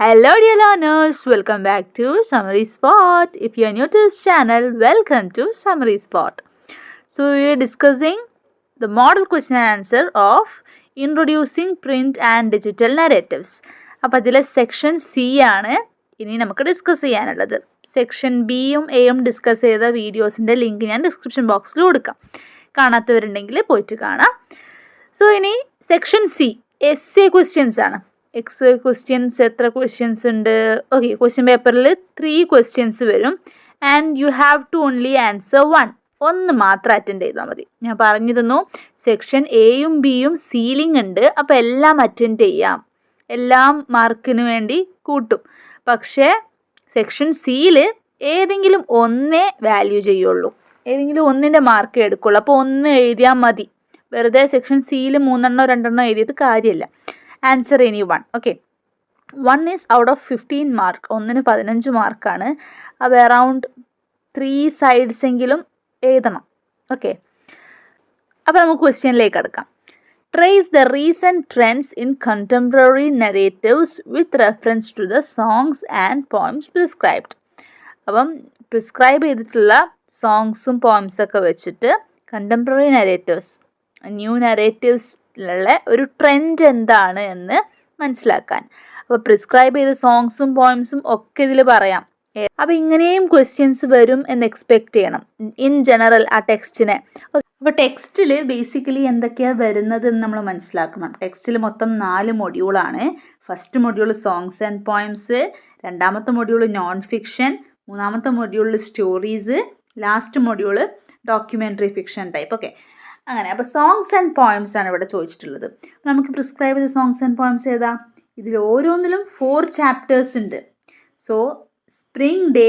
Hello dear learners, welcome back to Summary Spot. If you are new to this channel, welcome to Summary Spot. So we are discussing the model question and answer of Introducing Print and Digital Narratives. അപ്പോൾ അതിലെ section C ആണ് ഇനി നമുക്ക് discuss ചെയ്യാനുള്ളത്. Section ബിയും എയും discuss ചെയ്ത വീഡിയോസിൻ്റെ ലിങ്ക് ഞാൻ ഡിസ്ക്രിപ്ഷൻ ബോക്സിൽ കൊടുക്കാം. കാണാത്തവരുണ്ടെങ്കിൽ പോയിട്ട് കാണാം. സോ ഇനി section C essay questions ആണ്. എക്സ് ക്വസ്റ്റ്യൻസ് എത്ര ക്വസ്റ്റ്യൻസ് ഉണ്ട്? ഓക്കെ, ക്വസ്റ്റ്യൻ പേപ്പറിൽ 3 ക്വസ്റ്റ്യൻസ് വരും and you have to only answer ഒന്ന് മാത്രം അറ്റൻഡ് ചെയ്താൽ മതി. ഞാൻ പറഞ്ഞിരുന്നു സെക്ഷൻ എയും ബിയും സീലിംഗ് ഉണ്ട്, അപ്പോൾ എല്ലാം അറ്റൻഡ് ചെയ്യാം, എല്ലാം മാർക്കിന് വേണ്ടി കൂട്ടും. പക്ഷേ സെക്ഷൻ സിയിൽ ഏതെങ്കിലും ഒന്നേ വാല്യൂ ചെയ്യുള്ളൂ, ഏതെങ്കിലും ഒന്നിൻ്റെ മാർക്ക് എടുക്കുള്ളൂ. അപ്പോൾ ഒന്ന് എഴുതിയാൽ മതി. വെറുതെ സെക്ഷൻ സിയിൽ 3 2 എഴുതിയിട്ട് കാര്യമില്ല. Answer any 1. Okay, 1 is out of 15 mark. 1ന് 15 മാർക്കാണ്. അപ്പോൾ അറൗണ്ട് 3 സൈഡ്സ് എങ്കിലും എഴുതണം. ഓക്കെ, അപ്പോൾ നമുക്ക് ക്വസ്റ്റ്യനിലേക്ക് എടുക്കാം. Trace the recent trends in contemporary narratives with reference to the songs and poems prescribed. അപ്പം പ്രിസ്ക്രൈബ് ചെയ്തിട്ടുള്ള സോങ്സും പോയിംസൊക്കെ വെച്ചിട്ട് കണ്ടംപററി നരേറ്റീവ്സ്, ന്യൂ നരേറ്റീവ്സിലുള്ള ഒരു ട്രെൻഡ് എന്താണ് എന്ന് മനസ്സിലാക്കാൻ. അപ്പോൾ പ്രിസ്ക്രൈബ് ചെയ്ത സോങ്സും പോയിംസും ഒക്കെ ഇതിൽ പറയാം. അപ്പോൾ ഇങ്ങനെയും ക്വസ്റ്റ്യൻസ് വരും എന്ന് എക്സ്പെക്റ്റ് ചെയ്യണം ഇൻ ജനറൽ ആ ടെക്സ്റ്റിനെ. അപ്പോൾ ടെക്സ്റ്റിൽ ബേസിക്കലി എന്തൊക്കെയാണ് വരുന്നത് എന്ന് നമ്മൾ മനസ്സിലാക്കണം. ടെക്സ്റ്റിൽ മൊത്തം 4 മൊഡ്യൂളാണ്. First module songs and poems, രണ്ടാമത്തെ മൊഡ്യൂൾ നോൺ ഫിക്ഷൻ, മൂന്നാമത്തെ മൊഡ്യൂളിൽ stories, last module documentary fiction type. Okay, അങ്ങനെ. അപ്പോൾ സോങ്സ് ആൻഡ് പോയിംസ് ആണ് ഇവിടെ ചോദിച്ചിട്ടുള്ളത്. നമുക്ക് പ്രിസ്ക്രൈബ് ചെയ്ത സോങ്സ് ആൻഡ് പോയിംസ് ഏതാ? ഇതിൽ ഓരോന്നിലും 4 ചാപ്റ്റേഴ്സ് ഉണ്ട്. So spring day,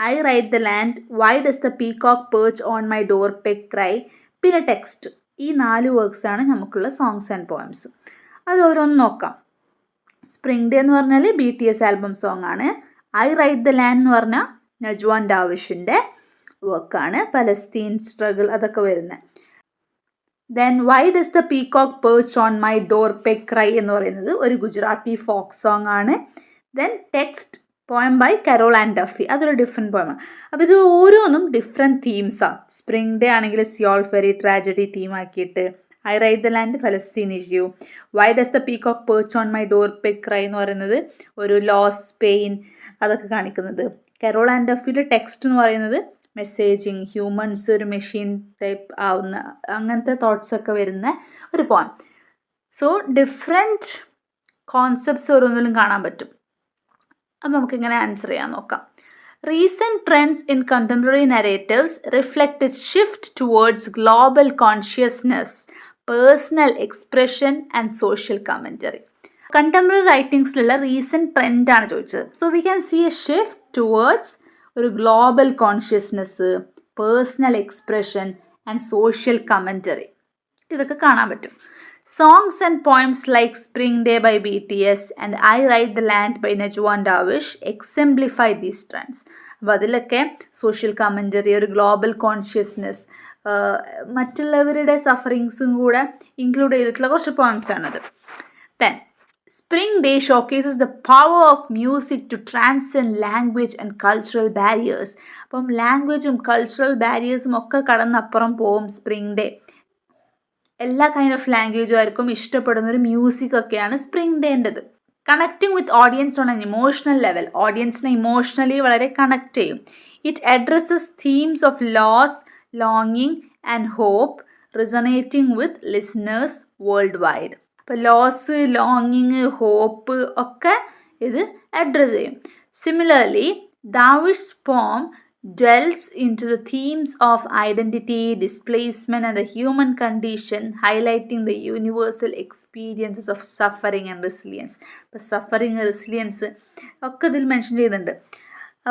I write the land, Y does the peacock perch on my door peg cry, പിന്നെ ടെക്സ്റ്റ്. ഈ 4 വർക്ക്സ് ആണ് നമുക്കുള്ള സോങ്സ് ആൻഡ് പോയിംസ്. അത് ഓരോന്ന് നോക്കാം. സ്പ്രിംഗ് ഡേ എന്ന് പറഞ്ഞാൽ BTS ആൽബം സോങ് ആണ്. ഐ റൈറ്റ് ദ ലാൻഡ് എന്ന് പറഞ്ഞാൽ നജ്വാൻ ഡാവിഷിൻ്റെ വർക്കാണ്, പലസ്തീൻ സ്ട്രഗിൾ അതൊക്കെ വരുന്നത്. Then why does the peacock perch on my door peg cry എന്ന് പറയുന്നത് ഒരു ഗുജറാത്തി ഫോക്ക് സോങ് ആണ്. Then text poem by Carol and Duffy, അതൊരു ഡിഫറെൻറ്റ് പോയമാണ്. അപ്പോൾ ഇത് ഓരോന്നും ഡിഫറെൻറ്റ് തീംസാണ്. സ്പ്രിംഗ് ഡേ ആണെങ്കിൽ സിയോൾ ഫെറി ട്രാജഡി തീമാക്കിയിട്ട്, I write the land Palestine issue, why does the peacock perch on my door peg cry എന്ന് പറയുന്നത് ഒരു ലോസ്, പെയിൻ അതൊക്കെ കാണിക്കുന്നത്. കരോൾ ആൻഡ് ഡഫിയുടെ ടെക്സ്റ്റ് എന്ന് പറയുന്നത് മെസ്സേജിങ്, ഹ്യൂമൻസ് ഒരു മെഷീൻ ടൈപ്പ് ആവുന്ന അങ്ങനത്തെ തോട്ട്സൊക്കെ വരുന്ന ഒരു പോയിം. സോ ഡിഫറെൻറ്റ് കോൺസെപ്റ്റ്സ് ഓരോന്നിലും കാണാൻ പറ്റും. അപ്പം നമുക്കിങ്ങനെ ആൻസർ ചെയ്യാൻ നോക്കാം. Recent trends in contemporary narratives reflect a shift towards global consciousness, personal expression and social commentary. Contemporary റൈറ്റിംഗ്സിലുള്ള റീസെൻറ്റ് ട്രെൻഡാണ് ചോദിച്ചത്. So we can see a shift towards ഒരു global consciousness, personal expression and social commentary, ഇതൊക്കെ കാണാൻ പറ്റും. Songs and poems like spring day by BTS and I write the land by Najwan Darwish exemplify these trends. അപ്പോൾ അതിലൊക്കെ social commentary, ഒരു global consciousness, മറ്റുള്ളവരുടെ സഫറിങ്സും കൂടെ include ചെയ്തിട്ടുള്ള കുറച്ച് പോയിംസ് ആണത്. Then Spring Day showcases the power of music to transcend language and cultural barriers. അപ്പം ലാംഗ്വേജും cultural ബാരിയേഴ്സും ഒക്കെ കടന്നപ്പുറം പോവും സ്പ്രിംഗ് ഡേ. എല്ലാ കൈൻഡ് ഓഫ് ലാംഗ്വേജും ആയിരിക്കും ഇഷ്ടപ്പെടുന്നൊരു മ്യൂസിക് ഒക്കെയാണ് സ്പ്രിംഗ് ഡേൻ്റെത്. Connecting with audience on an emotional level, ഓഡിയൻസിനെ ഇമോഷണലി വളരെ കണക്ട് ചെയ്യും. It addresses themes of loss, ലോങ്ങിങ് and hope, resonating with listeners worldwide. അപ്പോൾ ലോസ്, ലോങ്ങിങ്, ഹോപ്പ് ഒക്കെ ഇത് അഡ്രസ്സ് ചെയ്യും. സിമിലർലി ഡാവിഷ്സ് പോം delves into the themes of identity, displacement and the human condition, highlighting the universal experiences of suffering and resilience. അപ്പോൾ suffering, resilience ഒക്കെ ഇതിൽ mention ചെയ്യുന്നുണ്ട്.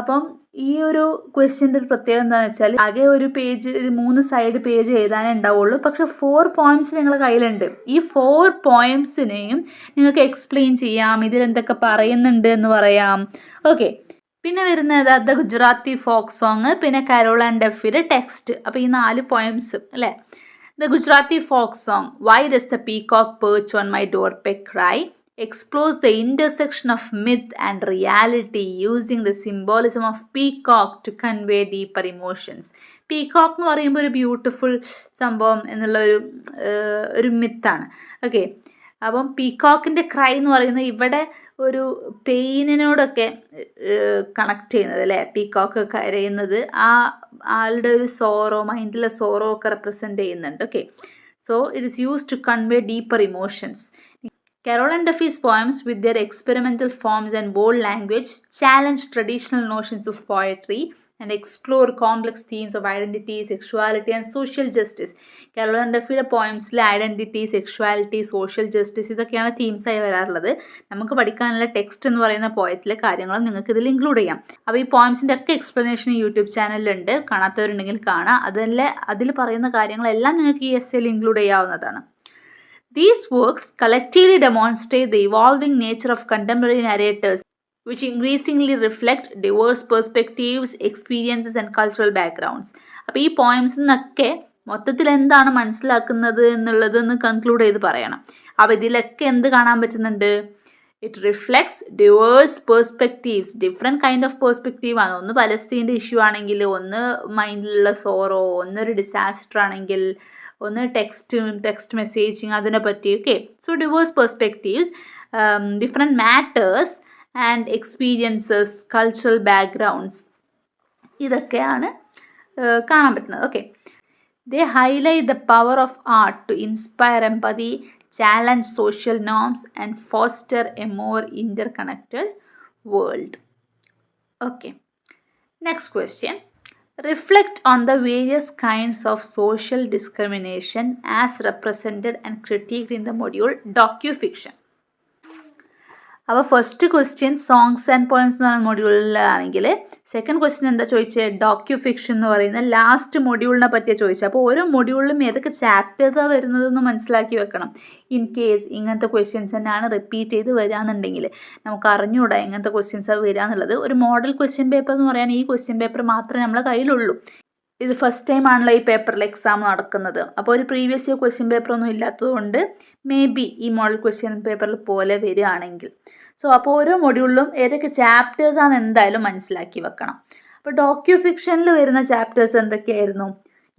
അപ്പം ഈ ഒരു ക്വസ്റ്റ്യൻ്റെ ഒരു പ്രത്യേകത എന്താണെന്ന് വെച്ചാൽ ആകെ ഒരു പേജ്, 3 സൈഡ് പേജ് എഴുതാനേ ഉണ്ടാവുള്ളൂ. പക്ഷെ 4 പോയിംസ് നിങ്ങളുടെ കയ്യിലുണ്ട്. ഈ 4 പോയിംസിനെയും നിങ്ങൾക്ക് എക്സ്പ്ലെയിൻ ചെയ്യാം, ഇതിലെന്തൊക്കെ പറയുന്നുണ്ട് എന്ന് പറയാം. ഓക്കെ, പിന്നെ വരുന്നത് ദ ഗുജറാത്തി ഫോക്ക് സോങ്, പിന്നെ കരോൾ ആൻഡ് ഡഫിയുടെ ടെക്സ്റ്റ്. അപ്പോൾ ഈ 4 പോയിംസ് അല്ലേ. The Gujarati folk song, Y does the peacock perch on my door peg cry, explores the intersection of myth and reality using the symbolism of peacock to convey deeper emotions. Peacock എന്ന് പറയുമ്പോൾ ഒരു beautiful സംഭവം എന്നുള്ള ഒരു മിത്താണ്. Okay, അപ്പം പീകോക്കിൻ്റെ cry എന്ന് പറയുന്നത് ഇവിടെ ഒരു പെയിനിനോടൊക്കെ കണക്ട് ചെയ്യുന്നത് അല്ലേ. പീകോക്ക് കരയുന്നത് ആ ആളുടെ ഒരു സോറോ, മൈൻഡിലെ സോറോ ഒക്കെ റെപ്രസെൻ്റ് ചെയ്യുന്നുണ്ട്. Okay, so it is use to convey deeper emotions. Carol and Duffy's poems, with their experimental forms and bold language, challenge traditional notions of poetry and explore complex themes of identity, sexuality and social justice. Carol and Duffyയുടെ പോയിംസിൽ identity, sexuality, social justice ഇതൊക്കെയാണ് തീംസായി വരാറുള്ളത്. നമുക്ക് പഠിക്കാനുള്ള text എന്ന് പറയുന്ന പോയത്തിലെ കാര്യങ്ങളും നിങ്ങൾക്ക് ഇതിൽ ഇൻക്ലൂഡ് ചെയ്യാം. അപ്പോൾ ഈ പോയിംസിൻ്റെ ഒക്കെ എക്സ്പ്ലനേഷൻ യൂട്യൂബ് ചാനലിലുണ്ട്, കാണാത്തവരുണ്ടെങ്കിൽ കാണാം. അതിൽ പറയുന്ന കാര്യങ്ങളെല്ലാം നിങ്ങൾക്ക് ഈ എസ്സേയിൽ ഇൻക്ലൂഡ് ചെയ്യാവുന്നതാണ്. These works collectively demonstrate the evolving nature of contemporary narrators, which increasingly reflect diverse perspectives, experiences and cultural backgrounds. അപ്പോൾ ഈ പോയിംസിൽ നിന്നൊക്കെ മൊത്തത്തിൽ എന്താണ് മനസ്സിലാക്കുന്നത് എന്നുള്ളതൊന്ന് കൺക്ലൂഡ് ചെയ്ത് പറയണം. അപ്പോൾ ഇതിലൊക്കെ എന്ത് കാണാൻ പറ്റുന്നുണ്ട്? It reflects divorce perspectives. Different kind of perspective ആണ്. ഒന്ന് പലസ്തീൻ്റെ ഇഷ്യൂ ആണെങ്കിൽ, ഒന്ന് മൈൻഡിലുള്ള സോറോ, ഒന്നൊരു ഡിസാസ്റ്റർ ആണെങ്കിൽ, ഒന്ന് ടെക്സ്റ്റ് മെസ്സേജിങ് അതിനെ പറ്റി. Okay, so diverse perspectives, different matters and experiences, cultural backgrounds, ഇതൊക്കെയാണ് കാണാൻ പറ്റുന്നത്. Okay, they highlight the power of art to inspire empathy, challenge social norms and foster a more interconnected world. Okay, next question. Reflect on the various kinds of social discrimination as represented and critiqued in the module docufiction. അപ്പോൾ first question songs and poems എന്ന് പറയുന്ന മൊഡ്യൂളിലാണെങ്കിൽ second question എന്താ ചോദിച്ചത്? Docufiction എന്ന് പറയുന്ന last മൊഡ്യൂളിനെ പറ്റിയാണ് ചോദിച്ചത്. അപ്പോൾ ഓരോ മൊഡ്യൂളിലും ഏതൊക്കെ ചാപ്റ്റേഴ്സാണ് വരുന്നതെന്ന് മനസ്സിലാക്കി വെക്കണം. ഇൻ കേസ് ഇങ്ങനത്തെ ക്വസ്റ്റ്യൻസ് തന്നെയാണ് റിപ്പീറ്റ് ചെയ്ത് വരാമെന്നുണ്ടെങ്കിൽ നമുക്ക് അറിഞ്ഞുകൂടാ ഇങ്ങനത്തെ ക്വസ്റ്റ്യൻസാണ് വരിക എന്നുള്ളത്. ഒരു മോഡൽ ക്വസ്റ്റ്യൻ പേപ്പർ എന്ന് പറയാൻ ഈ ക്വസ്റ്റ്യൻ പേപ്പർ മാത്രമേ നമ്മളെ കയ്യിലുള്ളൂ. ഇത് ഫസ്റ്റ് ടൈം ആണല്ലോ ഈ പേപ്പറിൽ എക്സാം നടക്കുന്നത്. അപ്പോൾ ഒരു പ്രീവിയസ് ഇയർ ക്വസ്റ്റ്യൻ പേപ്പറൊന്നും ഇല്ലാത്തതുകൊണ്ട് മേ ബി ഈ മോഡൽ ക്വസ്റ്റ്യൻ പേപ്പറിൽ പോലെ വരികയാണെങ്കിൽ. സോ അപ്പോൾ ഓരോ മൊഡ്യൂളിലും ഏതൊക്കെ ചാപ്റ്റേഴ്സാണ് എന്തായാലും മനസ്സിലാക്കി വെക്കണം. അപ്പോൾ ഡോക്യുഫിക്ഷനിൽ വരുന്ന ചാപ്റ്റേഴ്സ് എന്തൊക്കെയായിരുന്നു?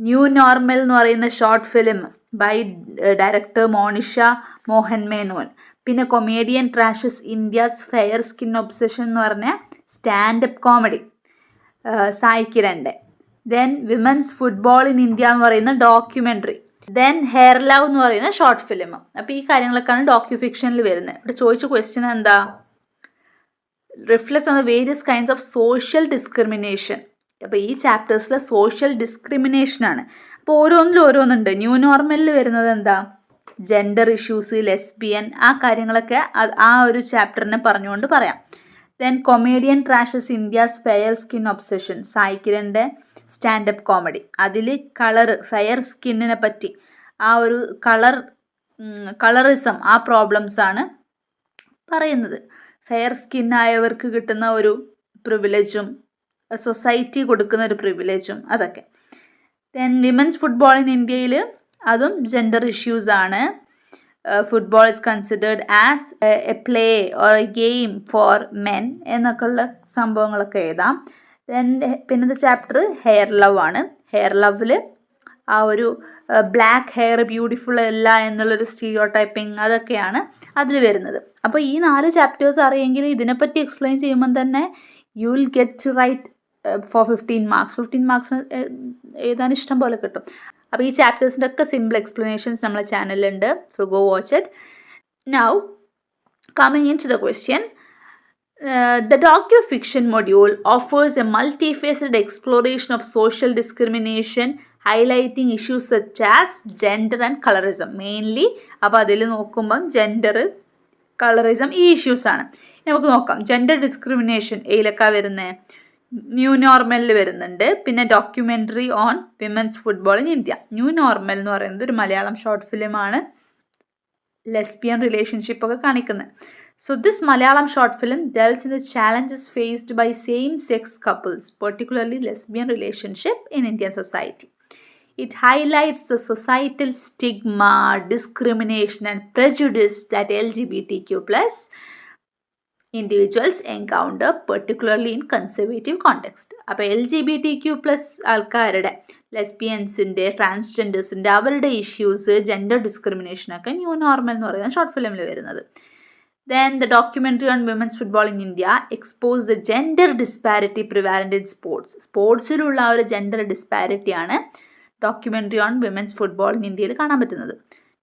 ന്യൂ നോർമൽ എന്ന് പറയുന്ന short film by director Monisha Mohan Menon. പിന്നെ comedian trashes India's fair skin obsession എന്ന് പറഞ്ഞ സ്റ്റാൻഡപ്പ് കോമഡി സായി കിരണിൻ്റെ. Then women's football in India എന്ന് പറയുന്ന ഡോക്യുമെൻ്ററി. ദെൻ ഹെയർ ലവ് എന്ന് പറയുന്ന ഷോർട്ട് ഫിലിം. അപ്പോൾ ഈ കാര്യങ്ങളൊക്കെയാണ് ഡോക്യുഫിക്ഷനിൽ വരുന്നത്. ഇവിടെ ചോദിച്ച ക്വസ്റ്റ്യൻ എന്താ? Reflect on the various kinds of social discrimination. അപ്പോൾ ഈ ചാപ്റ്റേഴ്സിലെ സോഷ്യൽ ഡിസ്ക്രിമിനേഷനാണ്. അപ്പോൾ ഓരോന്നുണ്ട്. ന്യൂ നോർമലിൽ വരുന്നത് എന്താ? ജെൻഡർ ഇഷ്യൂസ്, ലെസ്ബിയൻ, ആ കാര്യങ്ങളൊക്കെ ആ ഒരു ചാപ്റ്ററിനെ പറഞ്ഞുകൊണ്ട് പറയാം. Then comedian trashes India's fair skin obsession, Sai കിരണിൻ്റെ സ്റ്റാൻഡപ്പ് കോമഡി. അതിൽ ഫെയർ സ്കിന്നിനെ പറ്റി ആ ഒരു കളറിസം, ആ പ്രോബ്ലംസാണ് പറയുന്നത്. ഫെയർ സ്കിന്നായവർക്ക് കിട്ടുന്ന ഒരു പ്രിവിലേജും സൊസൈറ്റി കൊടുക്കുന്ന ഒരു പ്രിവിലേജും അതൊക്കെ. ദെൻ വിമൻസ് ഫുട്ബോൾ ഇൻ ഇന്ത്യയിൽ അതും ജെൻഡർ ഇഷ്യൂസാണ്. Football is considered as a play or a game for men എന്നൊക്കെയുള്ള സംഭവങ്ങളൊക്കെ എഴുതാം. ദെൻ പിന്നത്തെ ചാപ്റ്റർ ഹെയർ ലവ് ആണ്. ഹെയർ ലവിൽ ആ ഒരു ബ്ലാക്ക് ഹെയർ ബ്യൂട്ടിഫുൾ അല്ല എന്നുള്ളൊരു സ്റ്റീരിയോ ടൈപ്പിംഗ് അതൊക്കെയാണ് അതിൽ വരുന്നത്. അപ്പോൾ ഈ 4 ചാപ്റ്റേഴ്സ് അറിയെങ്കിൽ ഇതിനെപ്പറ്റി എക്സ്പ്ലെയിൻ ചെയ്യുമ്പം തന്നെ you will get to write for 15 marks. 15 marks എഴുതാൻ ഇഷ്ടം പോലെ കിട്ടും. അപ്പോൾ ഈ ചാപ്റ്റേഴ്സിൻ്റെ ഒക്കെ സിമ്പിൾ എക്സ്പ്ലനേഷൻസ് നമ്മളെ ചാനലിലുണ്ട്. So go watch it. Now coming into the question. The docufiction module offers a multifaceted exploration of social discrimination, highlighting issues such as gender and colorism. Mainly അപ്പോൾ അതിൽ നോക്കുമ്പം ജെൻഡർ, കളറിസം ഈ ഇഷ്യൂസാണ്. നമുക്ക് നോക്കാം. Gender discrimination ഏതിലൊക്കെ വരുന്നത്? New നോർമലിൽ വരുന്നുണ്ട്. പിന്നെ documentary on women's football in India. New normal എന്ന് പറയുന്നത് ഒരു മലയാളം ഷോർട്ട് ഫിലിമാണ്, ലെസ്ബിയൻ റിലേഷൻഷിപ്പൊക്കെ കാണിക്കുന്നത്. So this Malayalam short film delves into challenges faced by same-sex couples, particularly lesbian relationship in Indian society. It highlights the societal stigma, discrimination, and prejudice that LGBTQ plus individuals encounter, particularly in conservative context. അപ്പോൾ LGBTQ+ ആൾക്കാരുടെ ലെസ്ബിയൻസിൻ്റെ, ട്രാൻസ്ജെൻഡേഴ്സിൻ്റെ അവരുടെ issues, gender ഡിസ്ക്രിമിനേഷനൊക്കെ new normal എന്ന് പറയുന്ന short ഫിലിമിൽ വരുന്നത്. Then the documentary on women's football in India exposed the gender disparity prevalent in sports. സ്പോർട്സിലുള്ള ആ ഒരു ജെൻഡർ ഡിസ്പാരിറ്റിയാണ് documentary on women's football in ഇന്ത്യയിൽ കാണാൻ പറ്റുന്നത്.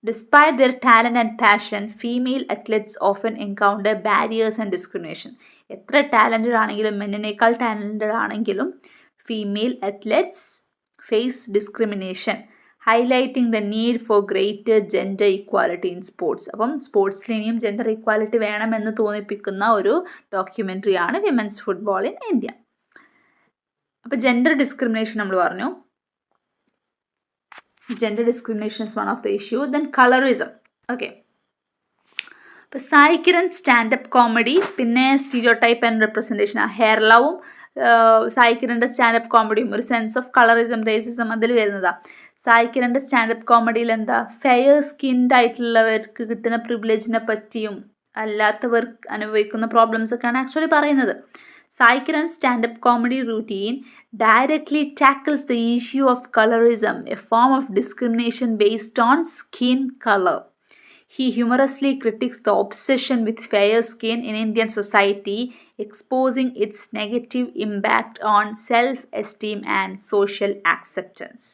Despite their talent and passion, female athletes often encounter barriers and discrimination. എത്ര talented ആണെങ്കിലും, മെന്നിനേക്കാൾ ടാലൻറ്റഡ് ആണെങ്കിലും female athletes face discrimination, highlighting the need for greater gender equality in sports. അപ്പം സ്പോർട്സിൽ ഇനിയും ജെൻഡർ ഇക്വാലിറ്റി വേണമെന്ന് തോന്നിപ്പിക്കുന്ന ഒരു ഡോക്യുമെൻ്ററിയാണ് വിമൻസ് ഫുട്ബോൾ ഇൻ ഇന്ത്യ. അപ്പോൾ ജെൻഡർ ഡിസ്ക്രിമിനേഷൻ നമ്മൾ പറഞ്ഞു. Gender discrimination is one of the issue. Then colorism. Okay. ഇപ്പോൾ സായി കിരൺ സ്റ്റാൻഡപ്പ് കോമഡി, പിന്നെ സ്റ്റീരിയോടൈപ്പ് ആൻഡ് റെപ്രസെൻറ്റേഷൻ. ഹെയർ ലവും സായി കിരണിൻ്റെ സ്റ്റാൻഡപ്പ് കോമഡിയും ഒരു സെൻസ് ഓഫ് കളറിസം, റേസിസം അതിൽ വരുന്നതാണ്. സായി കിരണിൻ്റെ സ്റ്റാൻഡപ്പ് കോമഡിയിൽ എന്താ, ഫെയർ സ്കിൻഡ് ആയിട്ടുള്ളവർക്ക് കിട്ടുന്ന പ്രിവിലേജിനെ പറ്റിയും അല്ലാത്തവർക്ക് അനുഭവിക്കുന്ന പ്രോബ്ലംസ് ഒക്കെയാണ് ആക്ച്വലി പറയുന്നത്. Sai Kiran's stand-up comedy routine directly tackles the issue of colorism, a form of discrimination based on skin color. He humorously critiques the obsession with fair skin in Indian society, exposing its negative impact on self-esteem and social acceptance.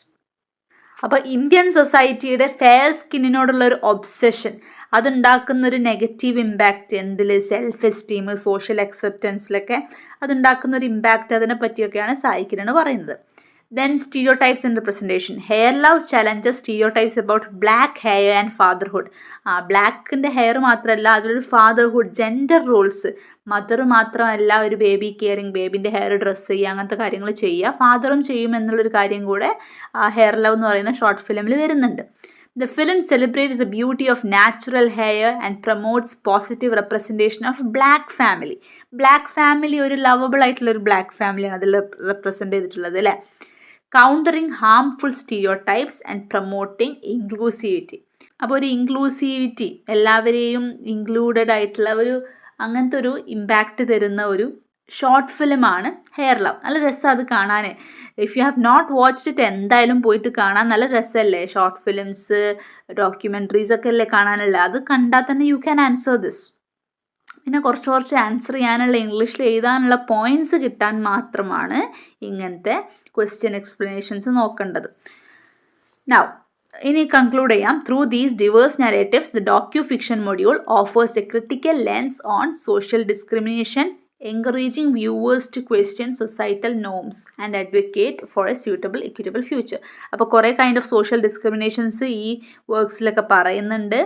അപ്പോൾ Indian സൊസൈറ്റിയുടെ fair സ്കിന്നിനോടുള്ള ഒരു obsession, അതുണ്ടാക്കുന്നൊരു negative impact എന്തിൽ, self esteem, social അക്സെപ്റ്റൻസിലൊക്കെ അതുണ്ടാക്കുന്നൊരു impact, അതിനെ പറ്റിയൊക്കെയാണ് സായി കിരൺ പറയുന്നത്. Then stereotypes and representation. Hair love challenges stereotypes about black hair and fatherhood. ബ്ലാക്കിൻ്റെ ഹെയർ മാത്രമല്ല, അതിലൊരു ഫാദർഹുഡ്, ജെൻഡർ റോൾസ്, മദർ മാത്രമല്ല ഒരു ബേബി കെയറിങ്, ബേബിൻ്റെ ഹെയർ ഡ്രസ്സ് ചെയ്യുക, അങ്ങനത്തെ കാര്യങ്ങൾ ചെയ്യുക, ഫാദറും ചെയ്യുമെന്നുള്ളൊരു കാര്യം കൂടെ ഹെയർ ലവ് എന്ന് പറയുന്ന ഷോർട്ട് ഫിലിമിൽ വരുന്നുണ്ട്. The film celebrates the beauty of natural hair and promotes positive representation of black family. Black family ഒരു ലവബിൾ ആയിട്ടുള്ള ഒരു ബ്ലാക്ക് ഫാമിലിയാണ് അതിൽ റെപ്രസെൻ്റ് ചെയ്തിട്ടുള്ളത് അല്ലേ. Countering harmful stereotypes and promoting inclusivity. അപ്പോൾ ഒരു ഇൻക്ലൂസിവിറ്റി, എല്ലാവരെയും ഇൻക്ലൂഡഡ് ആയിട്ടുള്ള ഒരു അങ്ങനത്തെ ഒരു ഇമ്പാക്റ്റ് തരുന്ന ഒരു ഷോർട്ട് ഫിലിമാണ് ഹെയർ ലവ്. നല്ല രസം അത് കാണാൻ. If you have not watched it എന്തായാലും പോയിട്ട് കാണാൻ. നല്ല രസമല്ലേ, ഷോർട്ട് ഫിലിംസ്, ഡോക്യുമെൻ്ററീസ് ഒക്കെ അല്ലേ കാണാനല്ലേ. അത് കണ്ടാൽ തന്നെ യു ക്യാൻ ആൻസർ ദിസ്. പിന്നെ കുറച്ച് ആൻസർ ചെയ്യാനുള്ള, ഇംഗ്ലീഷിൽ എഴുതാനുള്ള പോയിൻറ്റ്സ് കിട്ടാൻ മാത്രമാണ് ഇങ്ങനത്തെ ക്വസ്റ്റ്യൻ എക്സ്പ്ലനേഷൻസ് നോക്കേണ്ടത്. നൗ ഇനി കൺക്ലൂഡ് ചെയ്യാം. Through these diverse narratives the docufiction module offers a critical lens on social discrimination, encouraging viewers to question societal norms and advocate for a suitable, equitable future. അപ്പോൾ കുറേ kind of social discriminations ഈ വർക്ക്സിലൊക്കെ പറയുന്നുണ്ട്.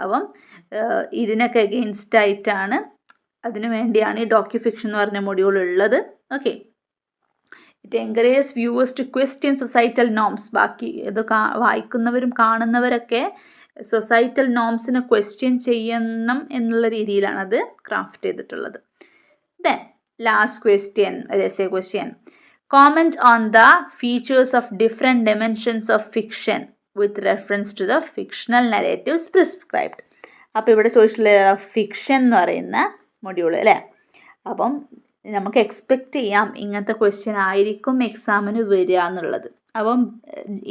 അപ്പം ഇതിനൊക്കെ against ആയിട്ടാണ്, അതിനു വേണ്ടിയാണ് ഈ ഡോക്യു ഫിക്ഷൻ എന്ന് പറഞ്ഞ മൊഡ്യൂൾ ഉള്ളത്. Okay. It encourages viewers to question societal norms. ബാക്കി ഇത് വായിക്കുന്നവരും കാണുന്നവരൊക്കെ സൊസൈറ്റൽ നോംസിനെ ക്വസ്റ്റ്യൻ ചെയ്യണം എന്നുള്ള രീതിയിലാണ് അത് ക്രാഫ്റ്റ് ചെയ്തിട്ടുള്ളത്. Then last question, essay question. Comment on the features of different dimensions of fiction with reference to the fictional narratives prescribed. അപ്പോൾ ഇവിടെ ചോദിച്ചിട്ടുള്ള ഫിക്ഷൻ എന്ന് പറയുന്ന മൊഡ്യൂൾ അല്ലേ. അപ്പം നമുക്ക് എക്സ്പെക്റ്റ് ചെയ്യാം ഇങ്ങനത്തെ ക്വസ്റ്റ്യൻ ആയിരിക്കും എക്സാമിന് വരിക എന്നുള്ളത്. അപ്പം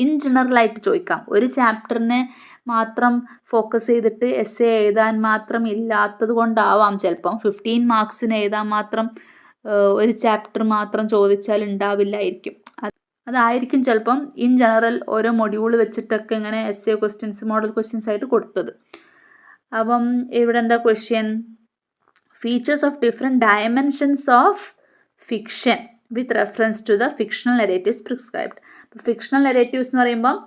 ഇൻ ജനറലായിട്ട് ചോദിക്കാം. ഒരു ചാപ്റ്ററിനെ മാത്രം ഫോക്കസ് ചെയ്തിട്ട് എസ്സേ എഴുതാൻ മാത്രം ഇല്ലാത്തത് കൊണ്ടാവാം ചിലപ്പം 15 മാർക്സിന് എഴുതാൻ മാത്രം ഒരു ചാപ്റ്റർ മാത്രം ചോദിച്ചാൽ ഉണ്ടാവില്ലായിരിക്കും. അതായിരിക്കും ചിലപ്പം ഇൻ ജനറൽ ഓരോ മൊഡ്യൂൾ വെച്ചിട്ടൊക്കെ ഇങ്ങനെ എസ്സേ ക്വസ്റ്റ്യൻസ്, മോഡൽ ക്വസ്റ്റ്യൻസ് ആയിട്ട് കൊടുത്തത്. അപ്പം ഇവിടെ എന്താ question? Features of different dimensions of fiction with reference to the fictional narratives prescribed. അപ്പോൾ ഫിക്ഷണൽ നെറേറ്റീവ്സ് എന്ന് പറയുമ്പം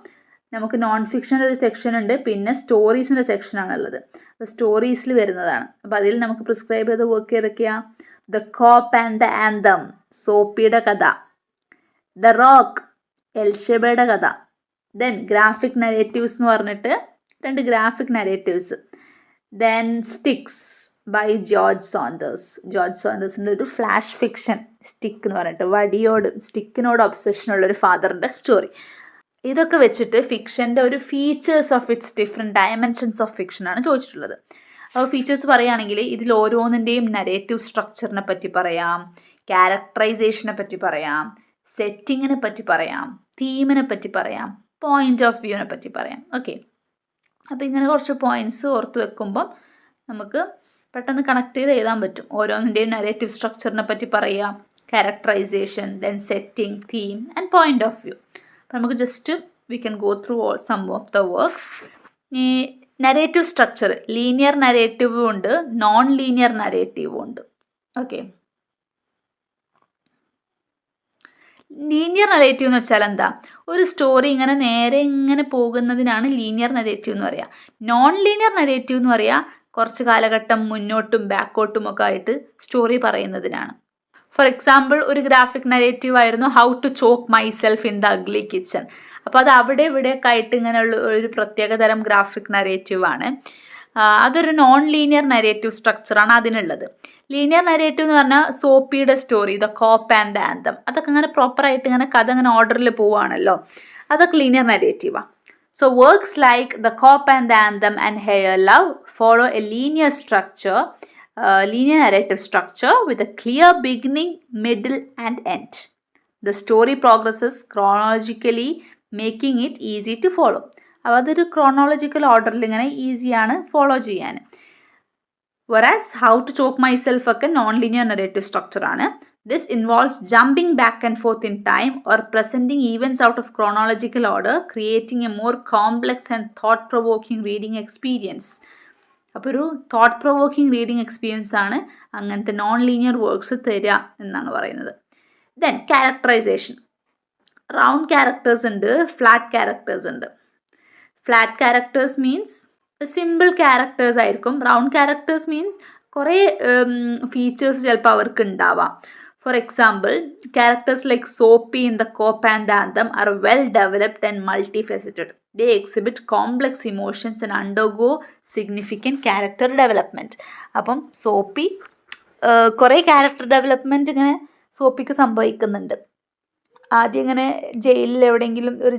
നമുക്ക് നോൺ ഫിക്ഷൻ്റെ ഒരു സെക്ഷൻ ഉണ്ട്, പിന്നെ സ്റ്റോറീസിൻ്റെ സെക്ഷനാണുള്ളത്. അപ്പോൾ സ്റ്റോറീസിൽ വരുന്നതാണ്. അപ്പോൾ അതിൽ നമുക്ക് പ്രിസ്ക്രൈബ് ചെയ്ത വർക്ക് ഏതൊക്കെയാണ്? The cop and the anthem, സോപ്പിയുടെ കഥ. ദ റോക്ക്, എൽഷബയുടെ കഥ. ദെൻ ഗ്രാഫിക് നരേറ്റീവ്സ് എന്ന് പറഞ്ഞിട്ട് 2 graphic narratives. Then sticks by George സോണ്ടേഴ്സിൻ്റെ ഒരു ഫ്ലാഷ് ഫിക്ഷൻ, സ്റ്റിക്ക് എന്ന് പറഞ്ഞിട്ട്, വടിയോട് സ്റ്റിക്കിനോട് ഒബ്സഷനുള്ളൊരു ഫാദറിൻ്റെ സ്റ്റോറി. ഇതൊക്കെ വെച്ചിട്ട് ഫിക്ഷൻ്റെ ഒരു features of its different dimensions of fiction ആണ് ചോദിച്ചിട്ടുള്ളത്. അപ്പോൾ ഫീച്ചേഴ്സ് പറയുകയാണെങ്കിൽ ഇതിൽ ഓരോന്നിൻ്റെയും നരേറ്റീവ് സ്ട്രക്ചറിനെ പറ്റി പറയാം, ക്യാരക്ടറൈസേഷനെ പറ്റി പറയാം, സെറ്റിങ്ങിനെ പറ്റി പറയാം, തീമിനെ പറ്റി പറയാം, പോയിന്റ് ഓഫ് വ്യൂവിനെ പറ്റി പറയാം. ഓക്കെ, അപ്പോൾ ഇങ്ങനെ കുറച്ച് പോയിന്റ്സ് ഓർത്ത് വെക്കുമ്പം നമുക്ക് പെട്ടെന്ന് കണക്ട് ചെയ്ത് എഴുതാൻ പറ്റും. ഓരോന്നിൻ്റെയും നരേറ്റീവ് സ്ട്രക്ചറിനെ പറ്റി പറയാം, characterisation, then setting, theme and point of view. അപ്പോൾ നമുക്ക് just we can go through all some of the works. ഈ നരേറ്റീവ് സ്ട്രക്ചർ ലീനിയർ നരേറ്റീവും ഉണ്ട്, നോൺ ലീനിയർ നരേറ്റീവും ഉണ്ട്. ഓക്കെ, ലീനിയർ നരേറ്റീവ് എന്ന് വെച്ചാൽ എന്താ, ഒരു സ്റ്റോറി ഇങ്ങനെ നേരെ ഇങ്ങനെ പോകുന്നതിനാണ് ലീനിയർ നരേറ്റീവ് എന്ന് പറയുക. നോൺ ലീനിയർ നരേറ്റീവ് എന്ന് പറയുക കുറച്ച് കാലഘട്ടം മുന്നോട്ടും ബാക്കോട്ടും ഒക്കെ ആയിട്ട് സ്റ്റോറി പറയുന്നതിനാണ്. ഫോർ എക്സാമ്പിൾ, ഒരു ഗ്രാഫിക് നരേറ്റീവ് ആയിരുന്നു how to choke myself in the ugly kitchen. അപ്പോൾ അത് അവിടെ ഇവിടെയൊക്കെ ആയിട്ട് ഇങ്ങനെയുള്ള ഒരു പ്രത്യേക തരം ഗ്രാഫിക് നരേറ്റീവാണ്. അതൊരു നോൺ ലീനിയർ നരേറ്റീവ് സ്ട്രക്ചറാണ് അതിനുള്ളത്. ലീനിയർ നരേറ്റീവ് എന്ന് പറഞ്ഞാൽ സോപ്പിയുടെ story, the cop and the anthem, അതൊക്കെ അങ്ങനെ പ്രോപ്പറായിട്ട് ഇങ്ങനെ കഥ അങ്ങനെ ഓർഡറിൽ പോവുകയാണല്ലോ, അതൊക്കെ ലീനിയർ നരേറ്റീവാണ്. So works like The Cop and the Anthem and Here Love follow a linear structure, linear narrative structure with a clear beginning, middle and end. The story progresses chronologically, making it easy to follow. അപ്പോൾ അതൊരു chronological ഓർഡറിൽ ഇങ്ങനെ ഈസിയാണ് follow ചെയ്യാൻ. Whereas How to Choke Myself ഒക്കെ non linear narrative സ്ട്രക്ചറാണ്. This involves jumping back and forth in time or presenting events out of chronological order, creating a more complex and thought-provoking reading experience. അപ്പോൾ ഒരു thought provoking reading experience ആണ് അങ്ങനത്തെ non linear works തരിക എന്നാണ് പറയുന്നത്. Then characterisation. Round characters ഉണ്ട്, flat characters ഉണ്ട്. Flat characters means simple characters ആയിരിക്കും. റൗണ്ട് ക്യാരക്ടേഴ്സ് മീൻസ് കുറേ ഫീച്ചേഴ്സ് ചിലപ്പോൾ അവർക്ക് ഉണ്ടാവാം. For example, characters like Soapy in The Cop and the Anthem are well developed and multifaceted. They exhibit complex emotions and undergo significant character development. അപ്പം soapy കുറേ character development ഇങ്ങനെ സോപ്പിക്ക് സംഭവിക്കുന്നുണ്ട്. ആദ്യം ഇങ്ങനെ ജയിലിൽ എവിടെയെങ്കിലും ഒരു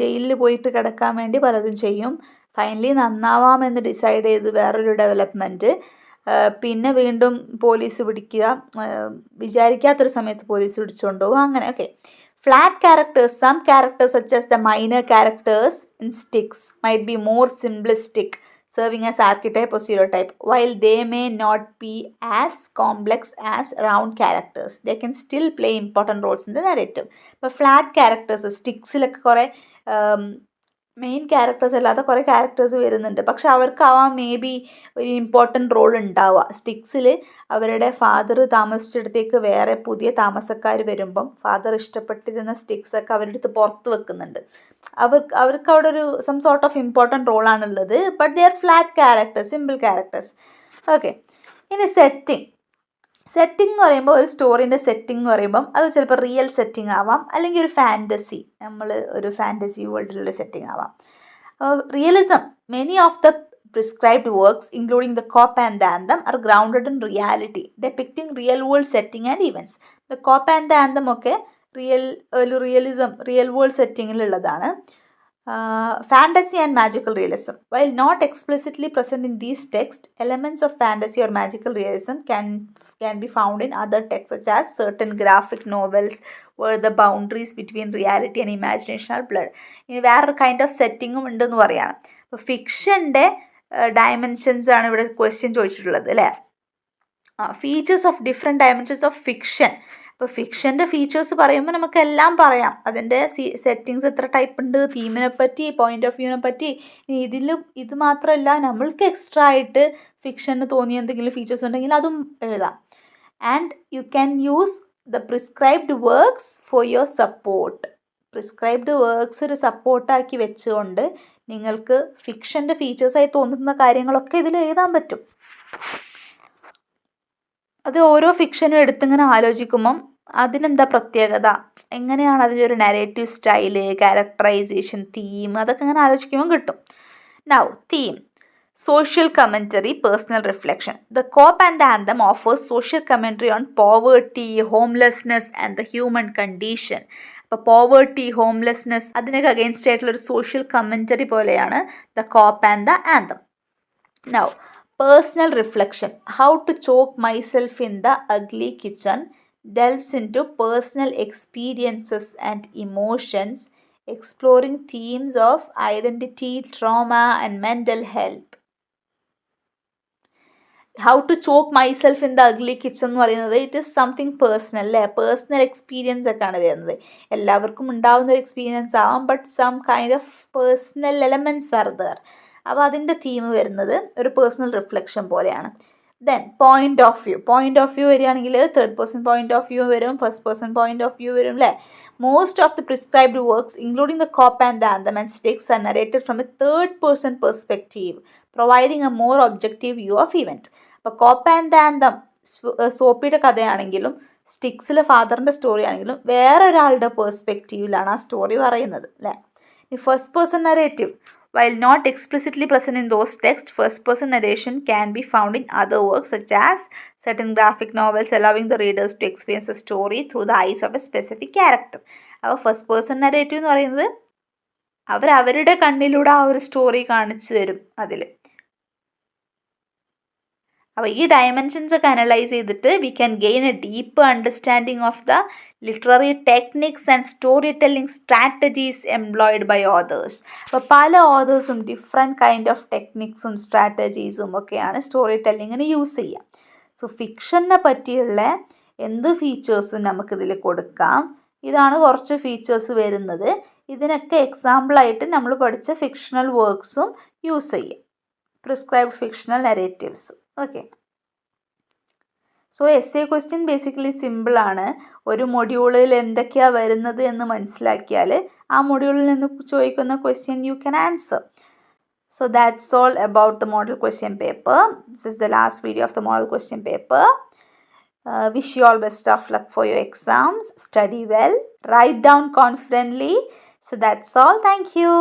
ജയിലിൽ പോയിട്ട് കിടക്കാൻ വേണ്ടി പലതും ചെയ്യും. ഫൈനലി നന്നാവാമെന്ന് ഡിസൈഡ് ചെയ്ത് വേറൊരു ഡെവലപ്മെൻറ്റ്. പിന്നെ വീണ്ടും പോലീസ് പിടിക്കുക, വിചാരിക്കാത്തൊരു സമയത്ത് പോലീസ് പിടിച്ചുകൊണ്ട് പോകും, അങ്ങനെ. Okay, flat characters. Some characters such as the minor characters in sticks might be more simplistic, serving as archetype or stereotype, while they may not be as complex as round characters. They can still play important roles in the narrative. But flat characters, സ്റ്റിക്സിലൊക്കെ കുറേ main characters അല്ലാതെ കുറേ characters വരുന്നുണ്ട്. പക്ഷെ അവർക്കാവാം may be ഒരു important role ഉണ്ടാവുക. സ്റ്റിക്സിൽ അവരുടെ father താമസിച്ചിടത്തേക്ക് വേറെ പുതിയ താമസക്കാർ വരുമ്പം ഫാദർ ഇഷ്ടപ്പെട്ടിരുന്ന സ്റ്റിക്സൊക്കെ അവരുടെ അടുത്ത് പുറത്ത് വെക്കുന്നുണ്ട്. അവർക്ക് അവിടെ ഒരു സം സോർട്ട് ഓഫ് ഇമ്പോർട്ടൻറ്റ് റോളാണുള്ളത്. But they are flat characters, simple characters. Okay, ഇനി സെറ്റിംഗ്. സെറ്റിംഗ് എന്ന് പറയുമ്പോൾ ഒരു സ്റ്റോറീൻ്റെ സെറ്റിംഗ് എന്ന് പറയുമ്പം അത് ചിലപ്പോൾ റിയൽ സെറ്റിംഗ് ആവാം, അല്ലെങ്കിൽ ഒരു ഫാൻറ്റസി, നമ്മൾ ഒരു ഫാൻറ്റസി വേൾഡിലുള്ള സെറ്റിംഗ് ആവാം. Realism. Many of the prescribed works including the cop and the anthem are grounded in reality, depicting real world setting and events. The cop and the anthem ഒക്കെ real world സെറ്റിങ്ങിലുള്ളതാണ്. Fantasy and magical realism. While not explicitly present in these texts, elements of fantasy or magical realism can be found in other texts, such as certain graphic novels where the boundaries between reality and imagination are blurred. ഇനി വേറൊരു kind of സെറ്റിങ്ങും ഉണ്ടെന്ന് പറയുകയാണ്. അപ്പോൾ ഫിക്ഷൻ്റെ dimensions ആണ് ഇവിടെ question ചോദിച്ചിട്ടുള്ളത്, അല്ലേ? Features of different dimensions of fiction. ഇപ്പോൾ ഫിക്ഷൻ്റെ ഫീച്ചേഴ്സ് പറയുമ്പോൾ നമുക്കെല്ലാം പറയാം. അതിൻ്റെ സെറ്റിങ്സ് എത്ര ടൈപ്പ് ഉണ്ട്, തീമിനെ പറ്റി, പോയിന്റ് ഓഫ് വ്യൂവിനെ പറ്റി. ഇത് മാത്രമല്ല, നമ്മൾക്ക് എക്സ്ട്രാ ആയിട്ട് ഫിക്ഷന് തോന്നിയ എന്തെങ്കിലും ഫീച്ചേഴ്സ് ഉണ്ടെങ്കിൽ അതും എഴുതാം. And you can use the prescribed works for your support. Prescribed works ഒരു സപ്പോർട്ടാക്കി വെച്ചുകൊണ്ട് നിങ്ങൾക്ക് ഫിക്ഷൻ്റെ ഫീച്ചേഴ്സായി തോന്നുന്ന കാര്യങ്ങളൊക്കെ ഇതിൽ എഴുതാൻ പറ്റും. അത് ഓരോ ഫിക്ഷനും എടുത്തിങ്ങനെ ആലോചിക്കുമ്പം അതിനെന്താ പ്രത്യേകത, എങ്ങനെയാണ് അതിൻ്റെ ഒരു നരേറ്റീവ് സ്റ്റൈല്, ക്യാരക്ടറൈസേഷൻ, തീം, അതൊക്കെ ഇങ്ങനെ ആലോചിക്കുമ്പോൾ കിട്ടും. Now theme. social commentary, personal reflection. The Cop and the Anthem offers social commentary on poverty, homelessness and the human condition. ഇപ്പോൾ പോവേർട്ടി, ഹോംലെസ്നെസ് അതിനൊക്കെ അഗെയിൻസ്റ്റ് ആയിട്ടുള്ള ഒരു സോഷ്യൽ കമൻറ്ററി പോലെയാണ് the cop and the anthem. Now personal reflection, how to choke myself in the ugly kitchen delves into personal experiences and emotions, exploring themes of identity, trauma, and mental health. How to choke myself in the ugly kitchen എന്ന് പറയുന്നത് it is something personal അല്ലേ, personal experience ഒക്കെയാണ് വരുന്നത്. എല്ലാവർക്കും ഉണ്ടാവുന്ന ഒരു experience ആവാം, but some kind of personal elements are there. അപ്പോൾ അതിൻ്റെ തീം വരുന്നത് ഒരു പേഴ്സണൽ റിഫ്ലക്ഷൻ പോലെയാണ്. ദെൻ പോയിന്റ് ഓഫ് വ്യൂ വരികയാണെങ്കിൽ third person point of view വരും, first person point of view വരും അല്ലേ. Most of the prescribed works including the cop and the anthem and sticks are narrated from a third person perspective, providing a more objective view of event. അപ്പോൾ cop and the anthem സോപ്പിയുടെ കഥയാണെങ്കിലും സ്റ്റിക്സിലെ ഫാദറിൻ്റെ story ആണെങ്കിലും വേറൊരാളുടെ പെർസ്പെക്റ്റീവിലാണ് ആ story പറയുന്നത് അല്ലേ. ഈ first person narrative, while not explicitly present in those texts, first-person narration can be found in other works such as certain graphic novels, allowing the readers to experience a story through the eyes of a specific character. അപ്പോൾ first person narrative എന്ന് പറയുന്നത് അവരുടെ കണ്ണിലൂടെ ആ ഒരു story കാണിച്ചു തരും അതിൽ. അപ്പോൾ ഈ ഡയമെൻഷൻസ് ഒക്കെ അനലൈസ് ചെയ്തിട്ട് we can gain a deep understanding of the literary techniques and story telling strategies employed by authors. അപ്പോൾ പല ഓതേഴ്സും ഡിഫറെൻറ്റ് കൈൻഡ് ഓഫ് ടെക്നിക്സും സ്ട്രാറ്റജീസും ഒക്കെയാണ് സ്റ്റോറി ടെല്ലിങ്ങിന് യൂസ് ചെയ്യുക. സോ ഫിക്ഷനെ പറ്റിയുള്ള എന്ത് ഫീച്ചേഴ്സും നമുക്കിതിൽ കൊടുക്കാം. ഇതാണ് കുറച്ച് ഫീച്ചേഴ്സ് വരുന്നത്. ഇതിനൊക്കെ എക്സാമ്പിളായിട്ട് നമ്മൾ പഠിച്ച ഫിക്ഷണൽ വർക്ക്സും യൂസ് ചെയ്യാം, prescribed fictional narratives. Okay, so essay question basically സിമ്പിളാണ്. ഒരു മൊഡ്യൂളിൽ എന്തൊക്കെയാണ് വരുന്നത് എന്ന് മനസ്സിലാക്കിയാൽ ആ മൊഡ്യൂളിൽ നിന്ന് ചോദിക്കുന്ന question you can answer. So that's all about the model question paper. This is the last video of the model question paper. Wish you all best of luck for your exams. Study well. Write down confidently. So that's all. Thank you.